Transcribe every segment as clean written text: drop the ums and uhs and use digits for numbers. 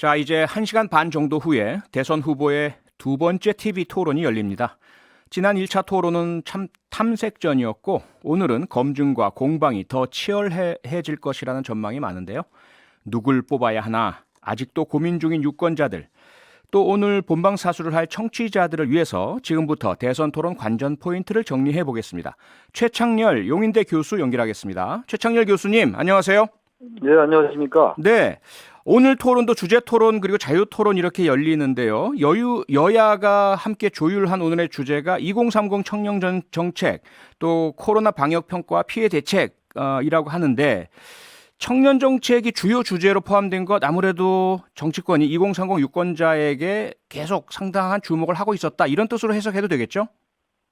자, 이제 1시간 반 정도 후에 대선 후보의 두 번째 TV 토론이 열립니다. 지난 1차 토론은 참 탐색전이었고 오늘은 검증과 공방이 더 치열해질 것이라는 전망이 많은데요. 누굴 뽑아야 하나 아직도 고민 중인 유권자들, 또 오늘 본방 사수를 할 청취자들을 위해서 지금부터 대선 토론 관전 포인트를 정리해 보겠습니다. 최창렬 용인대 교수 연결하겠습니다. 최창렬 교수님, 안녕하세요. 네, 안녕하십니까. 네. 오늘 토론도 주제 토론 그리고 자유 토론 이렇게 열리는데요. 여야가 함께 조율한 오늘의 주제가 2030 청년 정책, 또 코로나 방역 평가와 피해 대책이라고 하는데 청년 정책이 주요 주제로 포함된 것 아무래도 정치권이 2030 유권자에게 계속 상당한 주목을 하고 있었다. 이런 뜻으로 해석해도 되겠죠?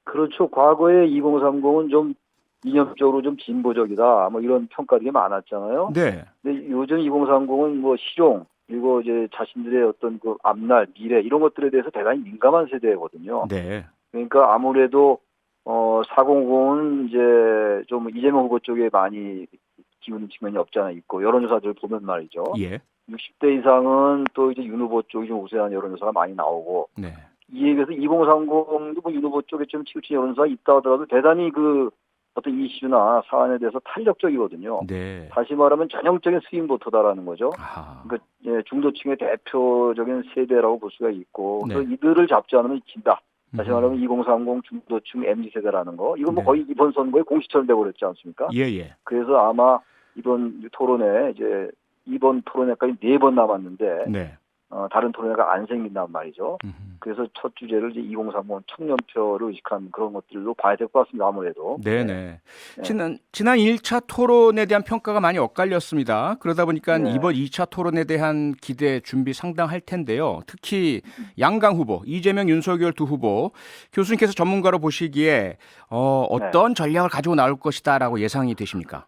그렇죠. 과거에 2030은 좀 이념적으로 좀 진보적이다. 뭐 이런 평가들이 많았잖아요. 네. 근데 요즘 2030은 뭐 실용, 그리고 이제 자신들의 어떤 그 앞날, 미래 이런 것들에 대해서 대단히 민감한 세대거든요. 네. 그러니까 아무래도 400은 이제 좀 이재명 후보 쪽에 많이 기우는 측면이 없지 않아 있고 여론조사들 보면 말이죠. 예. 60대 이상은 또 이제 윤 후보 쪽이 좀 우세한 여론조사가 많이 나오고 네. 이에 비해서 2030도 뭐 윤 후보 쪽에 좀 치우친 여론조사가 있다 하더라도 대단히 그 어떤 이슈나 사안에 대해서 탄력적이거든요. 네. 다시 말하면 전형적인 스윙 보터다라는 거죠. 아하. 그러니까 중도층의 대표적인 세대라고 볼 수가 있고 네. 그래서 이들을 잡지 않으면 진다. 다시 말하면 2030 중도층 MZ세대라는 거. 이건 뭐 네. 거의 이번 선거의 공식처럼 되어버렸지 않습니까? 예. 그래서 아마 이번 토론회 이제 이번 토론회까지 4번 남았는데 네. 다른 토론회가 안 생긴단 말이죠. 음흠. 그래서 첫 주제를 이제 2030 청년표를 의식한 그런 것들로 봐야 될 것 같습니다. 아무래도. 네네. 네. 지난 1차 토론에 대한 평가가 많이 엇갈렸습니다. 그러다 보니까 네. 이번 2차 토론에 대한 기대 준비 상당할 텐데요. 특히 양강 후보, 이재명, 윤석열 두 후보, 교수님께서 전문가로 보시기에 어떤 전략을 가지고 나올 것이다라고 예상이 되십니까?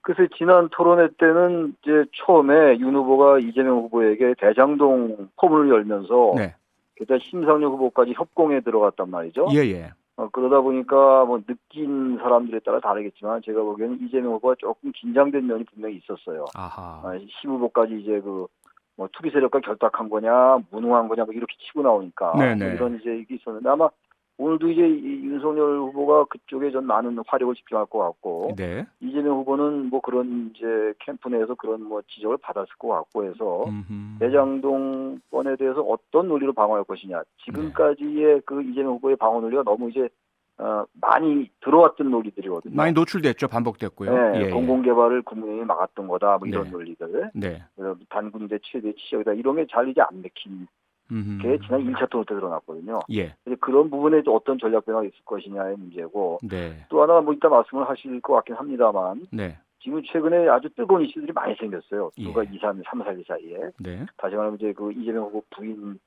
글쎄 지난 토론회 때는 이제 처음에 윤 후보가 이재명 후보에게 대장동 포문을 열면서 네. 게다가 심상정 후보까지 협공에 들어갔단 말이죠. 예. 그러다 보니까 뭐 느낀 사람들에 따라 다르겠지만 제가 보기에는 이재명 후보가 조금 긴장된 면이 분명히 있었어요. 아하. 심 후보까지 이제 뭐 투기 세력과 결탁한 거냐, 무능한 거냐, 뭐 이렇게 치고 나오니까 뭐 네네. 이런 이제 이게 있었는데 아마 오늘도 이제 윤석열 후보가 그쪽에 전 많은 화력을 집중할 것 같고 네. 이재명 후보는 뭐 그런 이제 캠프 내에서 그런 뭐 지적을 받았을 것 같고 해서 음흠. 대장동 건에 대해서 어떤 논리로 방어할 것이냐. 지금까지의 그 이재명 후보의 방어 논리가 너무 이제 많이 들어왔던 논리들이거든요. 많이 노출됐죠. 반복됐고요. 네, 예. 공공개발을 국민이 막았던 거다. 뭐 이런 네. 논리들. 네. 그래서 단군대 최대 치적이다. 이런 게 잘 이제 안 맥힌 게 지난 1차 토론 때 드러났거든요. 예. 그런 부분에 어떤 전략 변화가 있을 것이냐의 문제고 네. 또 하나 뭐 이따 말씀을 하실 것 같긴 합니다만 네. 지금 최근에 아주 뜨거운 이슈들이 많이 생겼어요. 누가 예. 2, 3, 4일 사이에. 네. 다시 말하면 이제 그 이재명 후보 부인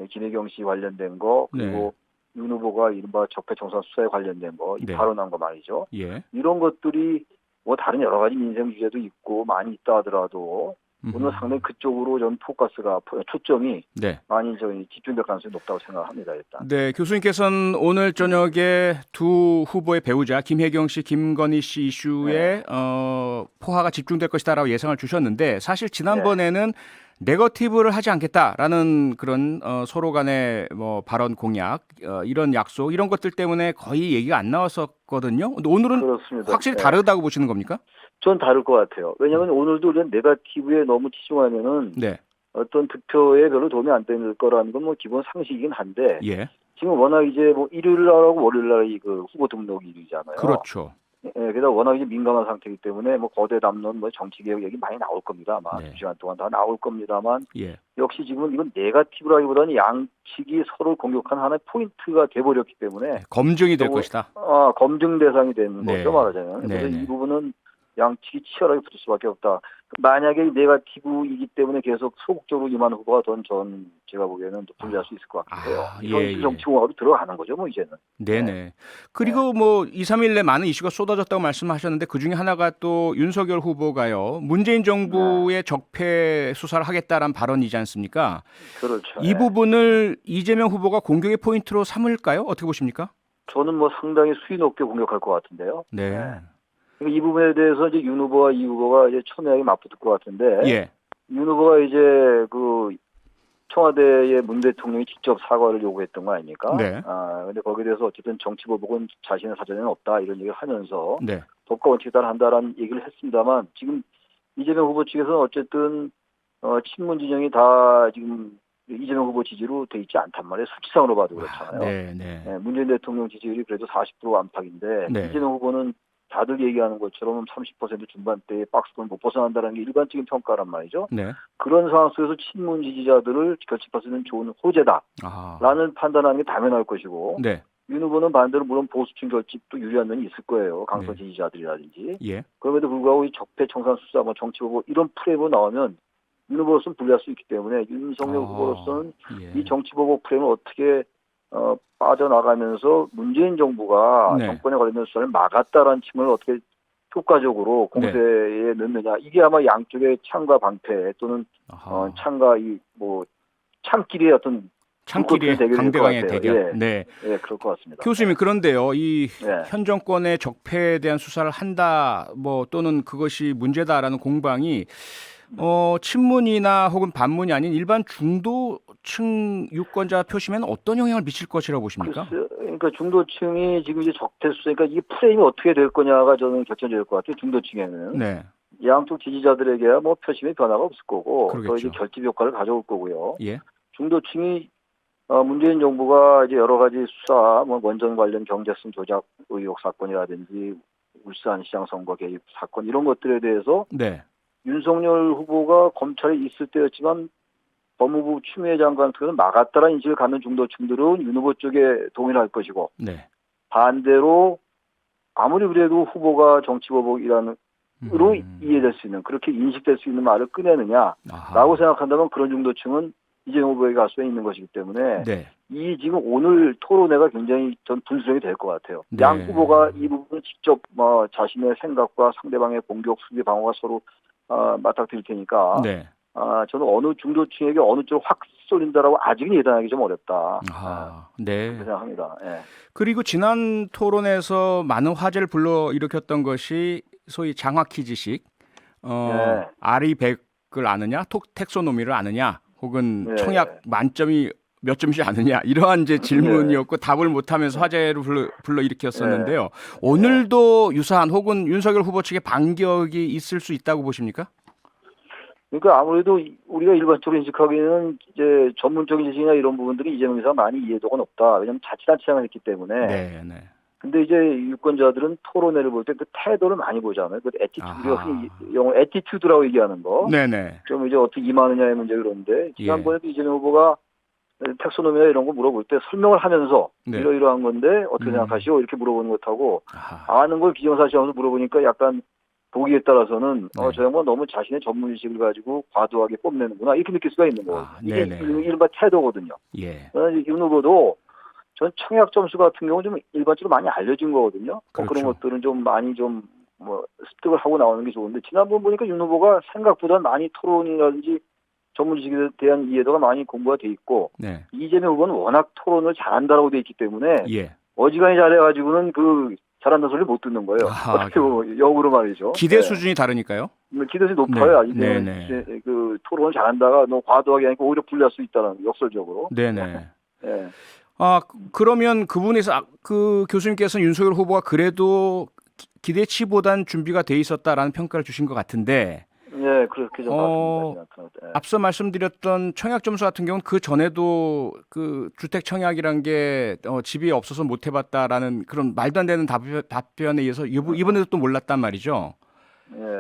김혜경 씨 관련된 거 그리고 윤 후보가 이른바 적폐청산 수사에 관련된 거, 이 네. 발언한 거 말이죠. 예. 이런 것들이 뭐 다른 여러 가지 민생 주제도 있고 많이 있다 하더라도 오늘 상당히 그쪽으로 전 초점이 네. 많이 집중될 가능성이 높다고 생각합니다. 일단. 네, 교수님께서는 오늘 저녁에 두 후보의 배우자 김혜경 씨, 김건희 씨 이슈에 포화가 집중될 것이다라고 예상을 주셨는데 사실 지난번에는 네거티브를 하지 않겠다라는 그런 서로 간의 뭐 발언 공약, 이런 약속 이런 것들 때문에 거의 얘기가 안 나왔었거든요. 근데 오늘은 그렇습니다. 확실히 다르다고 보시는 겁니까? 전 다를 것 같아요. 왜냐하면 오늘도 이런 네거티브에 너무 치중하면은 네. 어떤 득표에 별로 도움이 안 될 거라는 건 뭐 기본 상식이긴 한데 예. 지금 워낙 이제 뭐 일요일 날하고 월요일 날이 그 후보 등록 일이잖아요. 그렇죠. 게다가 워낙 이제 민감한 상태이기 때문에 뭐 거대 담론, 뭐 정치개혁 얘기 많이 나올 겁니다. 아마 네. 2시간 동안 다 나올 겁니다만 예. 역시 지금 이건 네거티브라기보다는 양측이 서로 공격한 하나의 포인트가 돼버렸기 때문에 검증이 될 것이다. 검증 대상이 되는 네. 거죠, 말하자면. 그래서 네네. 이 부분은 양측이 치열하게 붙을 수밖에 없다. 만약에 네거티브이기 때문에 계속 소극적으로 임하는 후보가 전 제가 보기에는 불리할 수 있을 것 같긴 해요. 예. 정치공학으로 들어가는 거죠, 뭐 이제는. 네네. 그리고 뭐 2, 3일 내 많은 이슈가 쏟아졌다고 말씀하셨는데 그중에 하나가 또 윤석열 후보가요. 문재인 정부의 적폐 수사를 하겠다라는 발언이지 않습니까? 그렇죠. 이 부분을 이재명 후보가 공격의 포인트로 삼을까요? 어떻게 보십니까? 저는 뭐 상당히 수위 높게 공격할 것 같은데요. 네. 이 부분에 대해서 이제 윤 후보와 이 후보가 이제 첨예하게 맞붙을 것 같은데. 예. 윤 후보가 이제 그 청와대의 문 대통령이 직접 사과를 요구했던 거 아닙니까? 네. 근데 거기에 대해서 어쨌든 정치보복은 자신의 사전에는 없다 이런 얘기를 하면서 네. 법과 원칙에 따라 한다라는 얘기를 했습니다만 지금 이재명 후보 측에서는 어쨌든 친문 진영이 다 지금 이재명 후보 지지로 돼 있지 않단 말이에요. 수치상으로 봐도 그렇잖아요. 네. 문재인 대통령 지지율이 그래도 40% 안팎인데 네. 이재명 후보는 다들 얘기하는 것처럼 30% 중반대의 박스권 못 벗어난다는 게 일반적인 평가란 말이죠. 네. 그런 상황 속에서 친문 지지자들을 결집할 수 있는 좋은 호재다라는 아하. 판단하는 게 당연할 것이고 네. 윤 후보는 반대로 물론 보수층 결집도 유리한 면이 있을 거예요. 강성 네. 지지자들이라든지. 예. 그럼에도 불구하고 이 적폐 청산 수사, 정치보복 이런 프레임으로 나오면 윤 후보로서는 불리할 수 있기 때문에 윤석열 후보로서는 예. 이 정치보복 프레임을 어떻게 빠져나가면서 문재인 정부가 네. 정권에 관련된 수사를 막았다라는 측면을 어떻게 효과적으로 공세에 넣느냐. 이게 아마 양쪽의 창과 방패 또는 아하. 창과 창끼리의 어떤 창끼리의 대결일 것 강대강의 같아요. 대결. 예. 네. 예, 그럴 것 같습니다. 교수님 그런데요. 이 네. 현 정권의 적폐에 대한 수사를 한다 또는 그것이 문제다라는 공방이 친문이나 혹은 반문이 아닌 일반 중도층 유권자 표심에는 어떤 영향을 미칠 것이라고 보십니까? 그러니까 중도층이 지금 이제 적폐 수사, 그러니까 이 프레임이 어떻게 될 거냐가 저는 결정적일 것 같아요. 중도층에는. 네. 양쪽 지지자들에게야 표심의 변화가 없을 거고, 또 그러겠죠. 이제 결집 효과를 가져올 거고요. 예. 중도층이 문재인 정부가 이제 여러 가지 수사, 원전 관련 경제성 조작 의혹 사건이라든지 울산시장 선거 개입 사건 이런 것들에 대해서 네. 윤석열 후보가 검찰에 있을 때였지만 법무부 추미애 장관 측은 막았다라는 인식을 갖는 중도층들은 윤 후보 쪽에 동의를 할 것이고 네. 반대로 아무리 그래도 후보가 정치보복이라는 으로 이해될 수 있는 그렇게 인식될 수 있는 말을 꺼내느냐라고 아하. 생각한다면 그런 중도층은 이재명 후보에게 갈 수 있는 것이기 때문에 네. 이 지금 오늘 토론회가 굉장히 전 분수령이 될 것 같아요. 네. 양 후보가 이 부분을 직접 자신의 생각과 상대방의 공격, 수비, 방어가 서로 맞닥뜨릴 테니까 네. 저는 어느 중도층에게 어느 쪽으로 확 쏠린다라고 아직은 예단하기 좀 어렵다. 네. 그렇게 생각합니다. 예. 그리고 지난 토론에서 많은 화제를 불러일으켰던 것이 소위 장화 퀴즈식, 네. 아리 100을 아느냐, 텍소노미를 아느냐, 혹은 네. 청약 만점이 몇 점이지 않느냐 이러한 이제 질문이었고 답을 못하면서 화제를 불러일으켰었는데요. 오늘도 유사한 혹은 윤석열 후보 측의 반격이 있을 수 있다고 보십니까? 그러니까 아무래도 우리가 일반적으로 인식하기에는 이제 전문적인 지식이나 이런 부분들이 이재명 지사가 많이 이해도가 높다. 왜냐하면 자치단 취향을 했기 때문에. 네. 근데 이제 유권자들은 토론회를 볼 때 그 태도를 많이 보잖아요. 그 애티튜드, 우리가 흔히 영어 애티튜드라고 얘기하는 거. 네네. 좀 이제 어떻게 임하느냐의 문제 그런데 지난번에도 이재명 후보가 텍소노미나 이런 거 물어볼 때 설명을 하면서 이러이러한 건데 어떻게 생각하시오? 이렇게 물어보는 것하고 아는 걸 기정사실하면서 물어보니까 약간 보기에 따라서는 저 양반 너무 자신의 전문의식을 가지고 과도하게 뽐내는구나 이렇게 느낄 수가 있는 거예요. 이게 일반 태도거든요. 예. 윤 후보도 전 청약 점수 같은 경우는 좀 일반적으로 많이 알려진 거거든요. 그렇죠. 그런 것들은 좀 많이 습득을 하고 나오는 게 좋은데 지난번 보니까 윤 후보가 생각보다 많이 토론이라든지 전문 지식에 대한 이해도가 많이 공부가 돼 있고 이재명 후보는 워낙 토론을 잘한다라고 돼 있기 때문에 어지간히 잘해가지고는 잘한다는 소리를 못 듣는 거예요. 어떻게 보면 역으로 말이죠. 기대 수준이 다르니까요. 기대 수준이 높아요. 이제는 토론을 잘한다가 너무 과도하게 하니까 오히려 불리할 수 있다는 역설적으로. 네네. 네. 그러면 그분에서 그 교수님께서는 윤석열 후보가 그래도 기대치보단 준비가 돼 있었다라는 평가를 주신 것 같은데. 네, 그렇게 좀 봐줍니다. 앞서 말씀드렸던 청약 점수 같은 경우는 그 전에도 그 주택 청약이란 게 집이 없어서 못 해봤다라는 그런 말도 안 되는 답변에 의해서 이번에도 또 몰랐단 말이죠.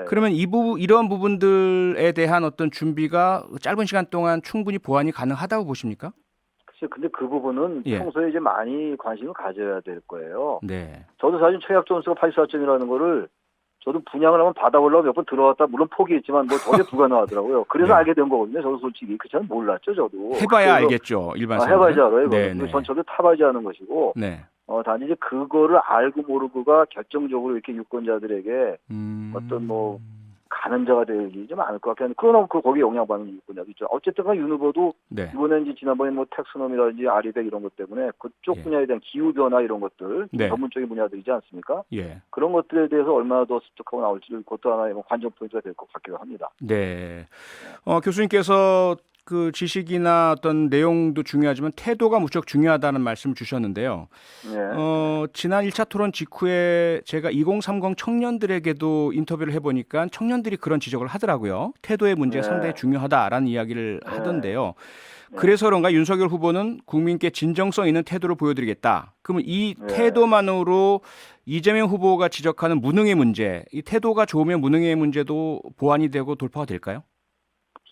그러면 이러한 부분들에 대한 어떤 준비가 짧은 시간 동안 충분히 보완이 가능하다고 보십니까? 근데 그 부분은 평소에 이제 많이 관심을 가져야 될 거예요. 네. 저도 사실 청약 점수가 84점이라는 거를 저도 분양을 한번 받아보려고 몇 번 들어갔다 물론 포기했지만 도저히 불가능하더라고요. 그래서 알게 된 거거든요. 저도 솔직히 저는 몰랐죠. 저도 해봐야 알겠죠. 일반 사람들은. 해봐야지 알아요. 저도 타봐야지 하는 것이고. 단지 이제 그거를 알고 모르고가 결정적으로 이렇게 유권자들에게 어떤 가는 자가 되지 좀 않을 것 같긴 한데 그러나 거기에 영향받는 유권자도 있죠. 어쨌든 윤 후보도 이번에 이제 지난번에 텍소노미라든지 아리백 이런 것 때문에 그쪽 분야에 대한 기후 변화 이런 것들 전문적인 분야들이지 않습니까? 그런 것들에 대해서 얼마나 더 습득하고 나올지 그것도 하나의 관전 포인트가 될 것 같기도 합니다. 네. 교수님께서 그 지식이나 어떤 내용도 중요하지만 태도가 무척 중요하다는 말씀을 주셨는데요. 네. 지난 1차 토론 직후에 제가 2030 청년들에게도 인터뷰를 해보니까 청년들이 그런 지적을 하더라고요. 태도의 문제가 네. 상당히 중요하다라는 이야기를 네. 하던데요. 네. 그래서 그런가 윤석열 후보는 국민께 진정성 있는 태도를 보여드리겠다. 그러면 이 네. 태도만으로 이재명 후보가 지적하는 무능의 문제, 이 태도가 좋으면 무능의 문제도 보완이 되고 돌파가 될까요?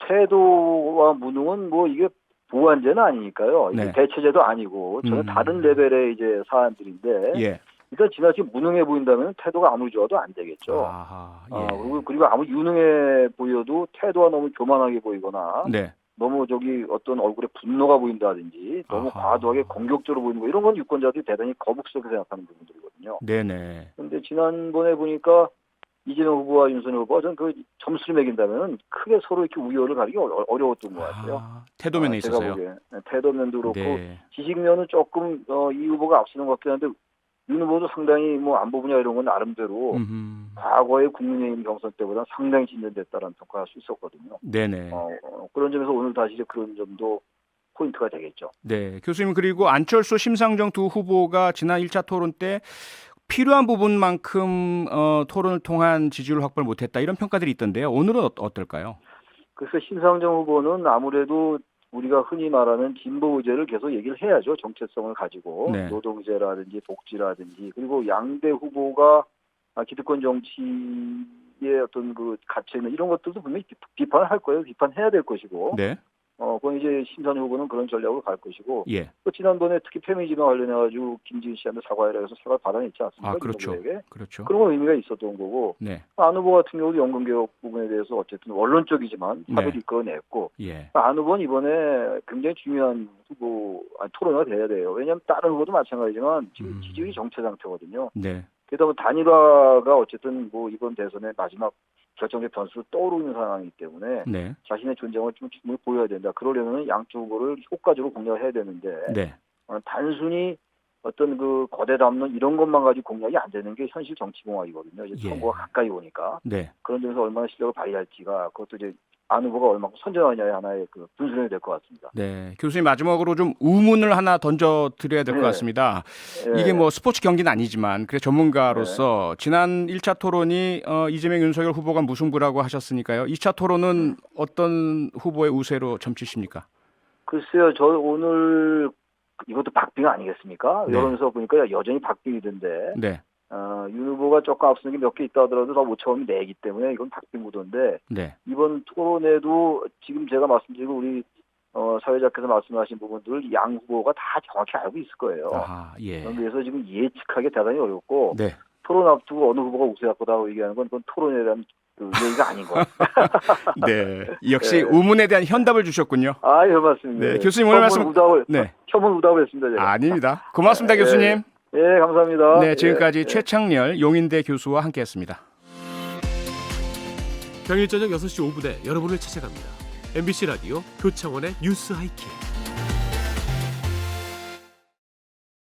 태도와 무능은 뭐 이게 보완제는 아니니까요. 이게 네. 대체제도 아니고 저는 다른 레벨의 이제 사안들인데 예. 일단 지나치게 무능해 보인다면 태도가 아무리 좋아도 안 되겠죠. 아하, 예. 그리고 아무리 유능해 보여도 태도가 너무 교만하게 보이거나 네. 너무 저기 어떤 얼굴에 분노가 보인다든지 너무 아하. 과도하게 공격적으로 보이는 거 이런 건 유권자들이 대단히 거북스럽게 생각하는 부분들이거든요. 네네. 그런데 지난번에 보니까 이재명 후보와 윤석열 후보가 전 그 점수를 매긴다면 크게 서로 이렇게 우열을 가리기 어려웠던 것 같아요. 태도 면에 제가 있어서요. 보기에 태도면도 그렇고 네. 지식면은 조금 이 후보가 앞서는 것 같긴 한데 윤 후보도 상당히 뭐 안보 분야 이런 건 나름대로 과거의 국민의힘 경선 때보다 상당히 진전됐다라는 평가할 수 있었거든요. 네네. 그런 점에서 오늘 다시 이제 그런 점도 포인트가 되겠죠. 네, 교수님 그리고 안철수 심상정 두 후보가 지난 1차 토론 때 필요한 부분만큼 토론을 통한 지지율 확보를 못했다 이런 평가들이 있던데요. 오늘은 어떨까요? 그래서 심상정 후보는 아무래도 우리가 흔히 말하는 진보 의제를 계속 얘기를 해야죠. 정체성을 가지고 네. 노동제라든지 복지라든지 그리고 양대 후보가 기득권 정치의 어떤 그 갇혀 있는 이런 것들도 분명히 비판을 할 거예요. 비판해야 될 것이고. 네. 그건 이제 심상정 후보는 그런 전략으로 갈 것이고. 예. 또 지난번에 특히 페미니즘과 관련해가지고 김지은 씨한테 사과해라 해서 사과를 받아냈지 않습니까? 그렇죠. 후보에게. 그렇죠. 그런 건 의미가 있었던 거고. 네. 안 후보 같은 경우도 연금개혁 부분에 대해서 어쨌든 원론적이지만 합의를 네. 이끌어냈고. 예. 안 후보는 이번에 굉장히 중요한 토론가 돼야 돼요. 왜냐하면 다른 후보도 마찬가지지만 지금 지지율이 정체 상태거든요. 네. 게다가 단일화가 어쨌든 뭐 이번 대선의 마지막 결정적 변수로 떠오르는 상황이기 때문에 네. 자신의 존재감을 좀 충분히 보여야 된다. 그러려면 양쪽 후보를 효과적으로 공략을 해야 되는데 네. 단순히 어떤 그 거대 담론 이런 것만 가지고 공략이 안 되는 게 현실 정치공학이거든요. 이제 예. 선거가 가까이 오니까 네. 그런 점에서 얼마나 실력을 발휘할지가 그것도 이제 안 후보가 얼마큼 선전하냐의 하나의 그 분수령이 될 것 같습니다. 네, 교수님 마지막으로 좀 우문을 하나 던져 드려야 될 것 같습니다. 이게 뭐 스포츠 경기는 아니지만 그래 전문가로서 지난 1차 토론이 이재명 윤석열 후보가 무승부라고 하셨으니까요. 2차 토론은 어떤 후보의 우세로 점치십니까? 글쎄요, 저 오늘 이것도 박빙 아니겠습니까? 네. 여론에서 보니까 여전히 박빙이던데. 네. 윤 후보가 조금 앞서는 게 몇 개 있다 하더라도 다 오차범위 내기 때문에 이건 박빙 구도인데 네. 이번 토론에도 지금 제가 말씀드리고 우리 사회자께서 말씀하신 부분들을 양 후보가 다 정확히 알고 있을 거예요. 예. 그래서 지금 예측하기 대단히 어렵고 네. 토론 앞두고 어느 후보가 우세할 거다고 얘기하는 건 그건 토론에 대한 그 얘기가 아닌 것 같아요. 네. 역시 우문에 대한 현답을 주셨군요. 별 말씀입니다. 네, 교수님 오늘 말씀 혐오 우답을 했습니다. 제가. 아닙니다. 고맙습니다, 교수님. 예, 감사합니다. 네, 지금까지 최창렬 용인대 교수와 함께했습니다. 평일 저녁 6시 5분에 여러분을 찾아갑니다. MBC 라디오 교창원의 뉴스 하이킥.